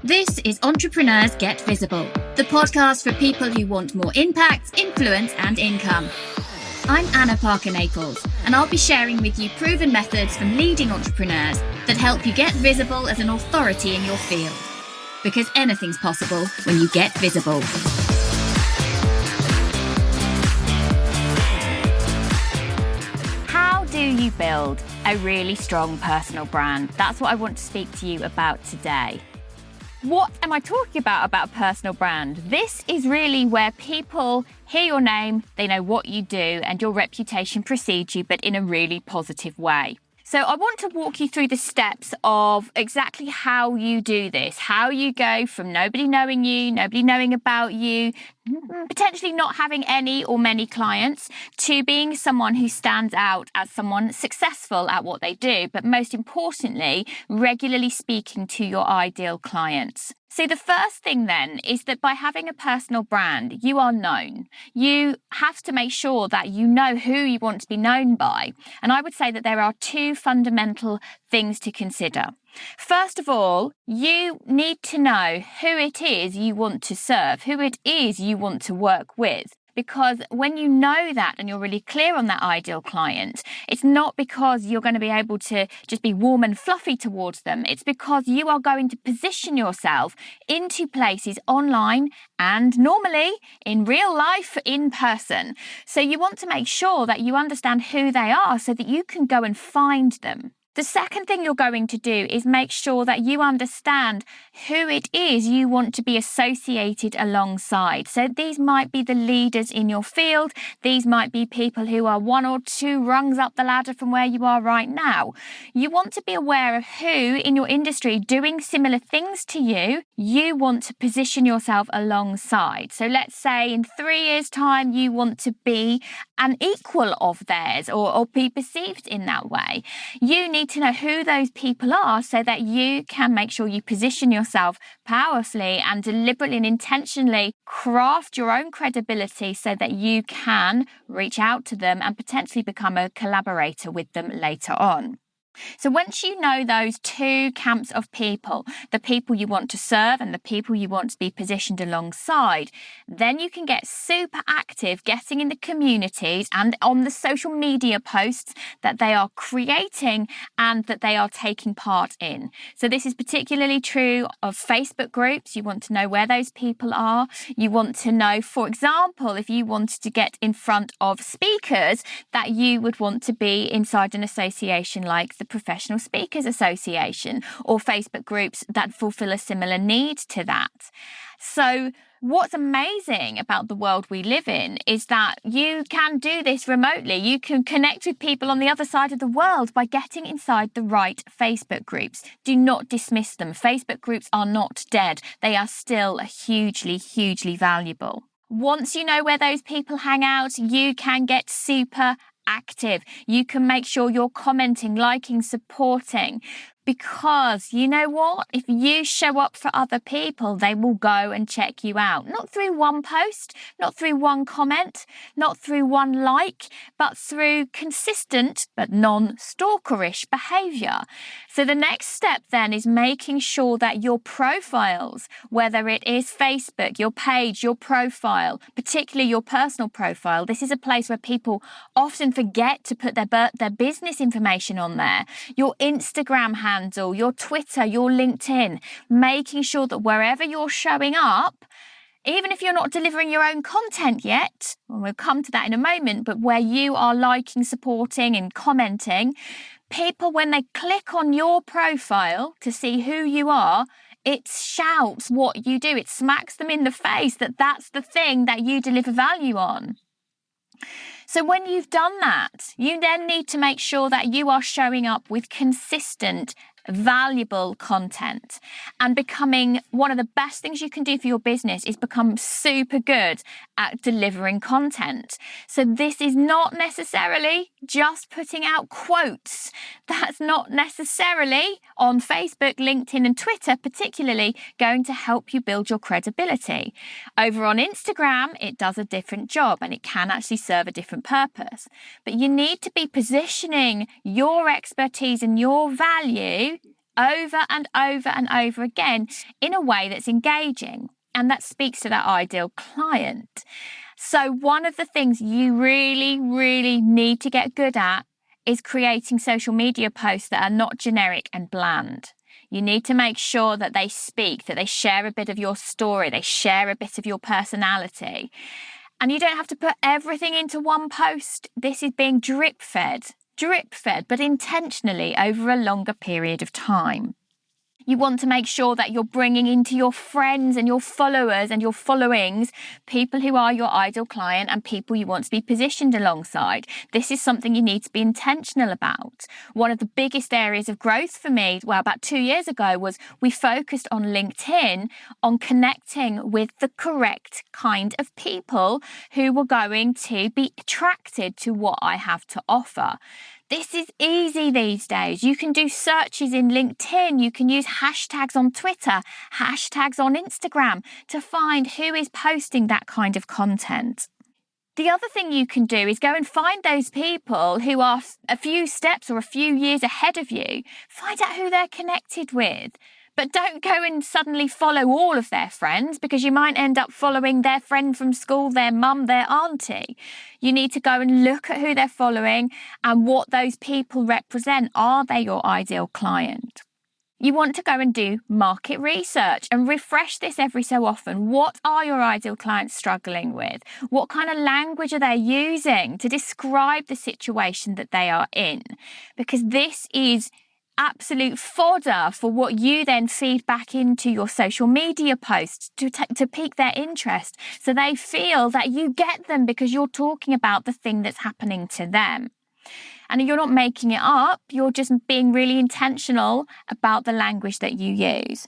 This is Entrepreneurs Get Visible, the podcast for people who want more impact, influence, and income. I'm Anna Parker-Naples, and I'll be sharing with you proven methods from leading entrepreneurs that help you get visible as an authority in your field. Because anything's possible when you get visible. How do you build a really strong personal brand? That's what I want to speak to you about today. What am I talking about personal brand? This is really where people hear your name, they know what you do, and your reputation precedes you, but in a really positive way. So I want to walk you through the steps of exactly how you do this, how you go from nobody knowing you, nobody knowing about you, potentially not having any or many clients, to being someone who stands out as someone successful at what they do, but most importantly, regularly speaking to your ideal clients. So the first thing then is that by having a personal brand, you are known. You have to make sure that you know who you want to be known by. And I would say that there are two fundamental things to consider. First of all, you need to know who it is you want to serve, who it is you want to work with. Because when you know that and you're really clear on that ideal client, it's not because you're going to be able to just be warm and fluffy towards them. It's because you are going to position yourself into places online and normally in real life in person. So you want to make sure that you understand who they are so that you can go and find them. The second thing you're going to do is make sure that you understand who it is you want to be associated alongside. So these might be the leaders in your field. These might be people who are one or two rungs up the ladder from where you are right now. You want to be aware of who in your industry doing similar things to you want to position yourself alongside. So let's say in 3 years' time, you want to be an equal of theirs or be perceived in that way. You need to know who those people are so that you can make sure you position yourself powerfully and deliberately and intentionally craft your own credibility so that you can reach out to them and potentially become a collaborator with them later on. So once you know those two camps of people, the people you want to serve and the people you want to be positioned alongside, then you can get super active getting in the communities and on the social media posts that they are creating and that they are taking part in. So this is particularly true of Facebook groups. You want to know where those people are. You want to know, for example, if you wanted to get in front of speakers, that you would want to be inside an association like the Professional Speakers Association or Facebook groups that fulfill a similar need to that. So what's amazing about the world we live in is that you can do this remotely. You can connect with people on the other side of the world by getting inside the right Facebook groups. Do not dismiss them. Facebook groups are not dead. They are still hugely, hugely valuable. Once you know where those people hang out, you can get super active. You can make sure you're commenting, liking, supporting. Because you know what? If you show up for other people, they will go and check you out. Not through one post, not through one comment, not through one like, but through consistent but non-stalkerish behaviour. So the next step then is making sure that your profiles, whether it is Facebook, your page, your profile, particularly your personal profile, this is a place where people often forget to put their business information on there. Your Instagram handle, your Twitter, your LinkedIn, making sure that wherever you're showing up, even if you're not delivering your own content yet, and we'll come to that in a moment, but where you are liking, supporting and commenting, people, when they click on your profile to see who you are, it shouts what you do. It smacks them in the face that that's the thing that you deliver value on. So when you've done that, you then need to make sure that you are showing up with consistent, valuable content. And becoming one of the best things you can do for your business is become super good at delivering content. So this is not necessarily just putting out quotes. That's not necessarily on Facebook, LinkedIn, and Twitter, particularly going to help you build your credibility. Over on Instagram, it does a different job and it can actually serve a different purpose. But you need to be positioning your expertise and your value over and over and over again in a way that's engaging and that speaks to that ideal client. So one of the things you really, really need to get good at is creating social media posts that are not generic and bland. You need to make sure that they speak, that they share a bit of your story, they share a bit of your personality. And you don't have to put everything into one post. This is being drip-fed, but intentionally over a longer period of time. You want to make sure that you're bringing into your friends and your followers and your followings people who are your ideal client and people you want to be positioned alongside. This is something you need to be intentional about. One of the biggest areas of growth for me, about 2 years ago, was we focused on LinkedIn on connecting with the correct kind of people who were going to be attracted to what I have to offer. This is easy these days. You can do searches in LinkedIn. You can use hashtags on Twitter, hashtags on Instagram to find who is posting that kind of content. The other thing you can do is go and find those people who are a few steps or a few years ahead of you. Find out who they're connected with. But don't go and suddenly follow all of their friends because you might end up following their friend from school, their mum, their auntie. You need to go and look at who they're following and what those people represent. Are they your ideal client? You want to go and do market research and refresh this every so often. What are your ideal clients struggling with? What kind of language are they using to describe the situation that they are in? Because this is absolute fodder for what you then feed back into your social media posts to pique their interest, so they feel that you get them because you're talking about the thing that's happening to them. And you're not making it up, you're just being really intentional about the language that you use.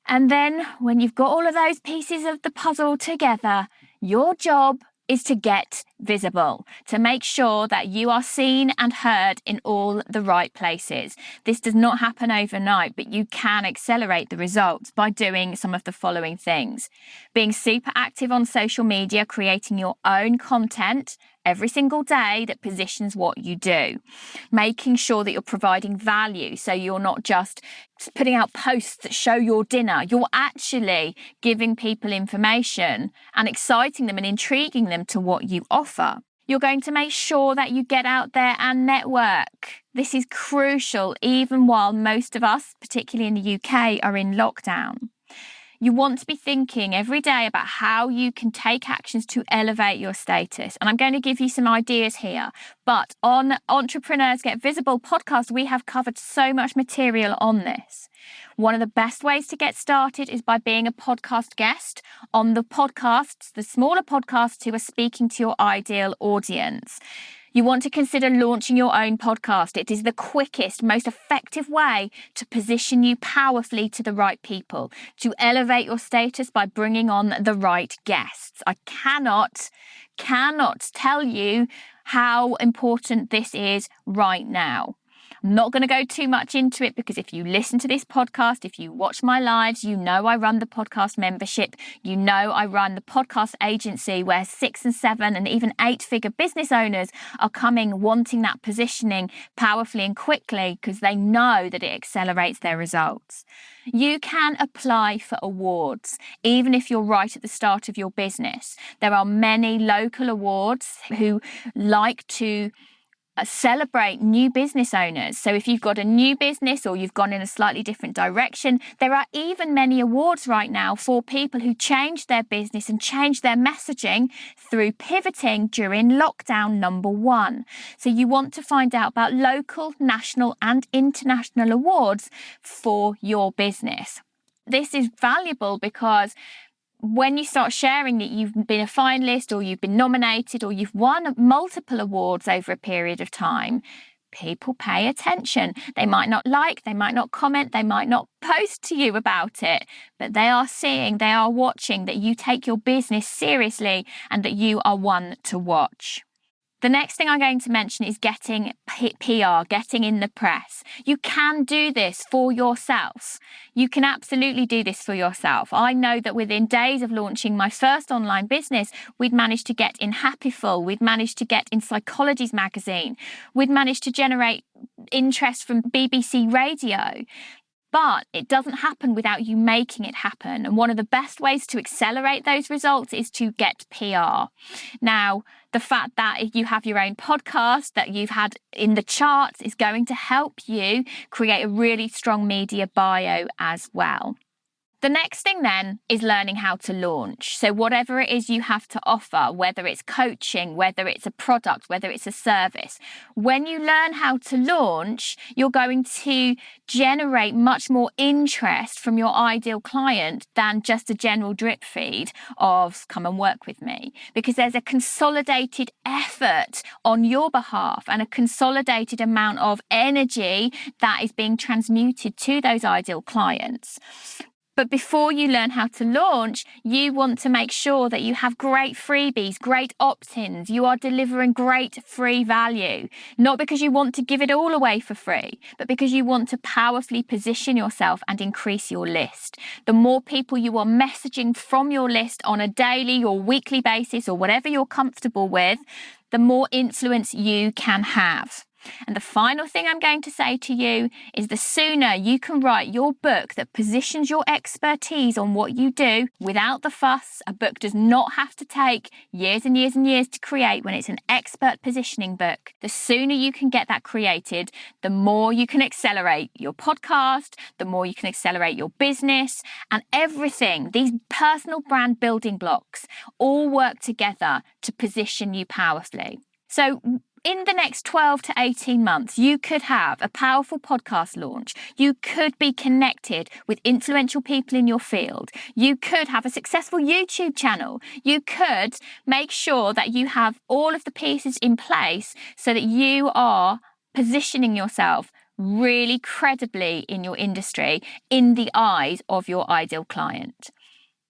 And then when you've got all of those pieces of the puzzle together, your job is to get visible, to make sure that you are seen and heard in all the right places. This does not happen overnight, but you can accelerate the results by doing some of the following things. Being super active on social media, creating your own content every single day that positions what you do. Making sure that you're providing value, so you're not just putting out posts that show your dinner. You're actually giving people information and exciting them and intriguing them to what you offer. You're going to make sure that you get out there and network. This is crucial, even while most of us, particularly in the UK, are in lockdown. You want to be thinking every day about how you can take actions to elevate your status. And I'm going to give you some ideas here. But on Entrepreneurs Get Visible podcast, we have covered so much material on this. One of the best ways to get started is by being a podcast guest on the podcasts, the smaller podcasts who are speaking to your ideal audience. You want to consider launching your own podcast. It is the quickest, most effective way to position you powerfully to the right people, to elevate your status by bringing on the right guests. I cannot tell you how important this is right now. I'm not going to go too much into it because if you listen to this podcast, if you watch my lives, you know I run the podcast membership. You know I run the podcast agency where 6 and 7 and even 8-figure business owners are coming wanting that positioning powerfully and quickly because they know that it accelerates their results. You can apply for awards, even if you're right at the start of your business. There are many local awards who like to celebrate new business owners. So if you've got a new business or you've gone in a slightly different direction, there are even many awards right now for people who changed their business and changed their messaging through pivoting during lockdown number 1. So you want to find out about local, national and international awards for your business. This is valuable because when you start sharing that you've been a finalist or you've been nominated or you've won multiple awards over a period of time, people pay attention. They might not like, they might not comment, they might not post to you about it, but they are seeing, they are watching that you take your business seriously and that you are one to watch. The next thing I'm going to mention is getting PR, getting in the press. You can do this for yourself. You can absolutely do this for yourself. I know that within days of launching my first online business, we'd managed to get in Happyful, we'd managed to get in Psychology's magazine, we'd managed to generate interest from BBC Radio. But it doesn't happen without you making it happen. And one of the best ways to accelerate those results is to get PR. Now, the fact that you have your own podcast that you've had in the charts is going to help you create a really strong media bio as well. The next thing then is learning how to launch. So whatever it is you have to offer, whether it's coaching, whether it's a product, whether it's a service, when you learn how to launch, you're going to generate much more interest from your ideal client than just a general drip feed of come and work with me, because there's a consolidated effort on your behalf and a consolidated amount of energy that is being transmuted to those ideal clients. But before you learn how to launch, you want to make sure that you have great freebies, great opt-ins. You are delivering great free value, not because you want to give it all away for free, but because you want to powerfully position yourself and increase your list. The more people you are messaging from your list on a daily or weekly basis or whatever you're comfortable with, the more influence you can have. And the final thing I'm going to say to you is the sooner you can write your book that positions your expertise on what you do without the fuss. A book does not have to take years and years and years to create when it's an expert positioning book. The sooner you can get that created, the more you can accelerate your podcast, the more you can accelerate your business, and everything. These personal brand building blocks all work together to position you powerfully. So in the next 12 to 18 months, you could have a powerful podcast launch. You could be connected with influential people in your field. You could have a successful YouTube channel. You could make sure that you have all of the pieces in place so that you are positioning yourself really credibly in your industry in the eyes of your ideal client.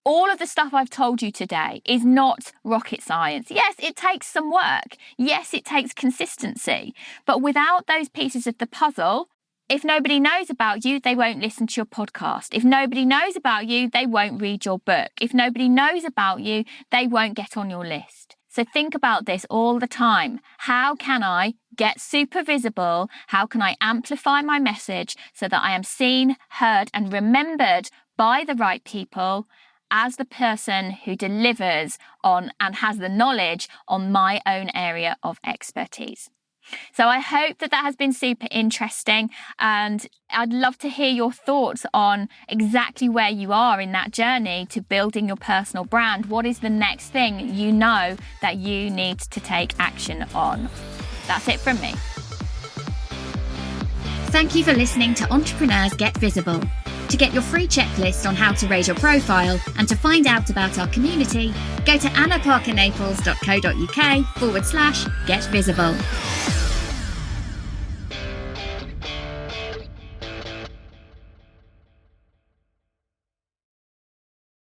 All of the stuff I've told you today is not rocket science. Yes, it takes some work. Yes, it takes consistency. But without those pieces of the puzzle, if nobody knows about you, they won't listen to your podcast. If nobody knows about you, they won't read your book. If nobody knows about you, they won't get on your list. So think about this all the time. How can I get super visible? How can I amplify my message so that I am seen, heard, and remembered by the right people as the person who delivers on and has the knowledge on my own area of expertise? So I hope that has been super interesting, and I'd love to hear your thoughts on exactly where you are in that journey to building your personal brand. What is the next thing you know that you need to take action on? That's it from me. Thank you for listening to Entrepreneurs Get Visible. To get your free checklist on how to raise your profile and to find out about our community, go to annaparkernaples.co.uk/get visible.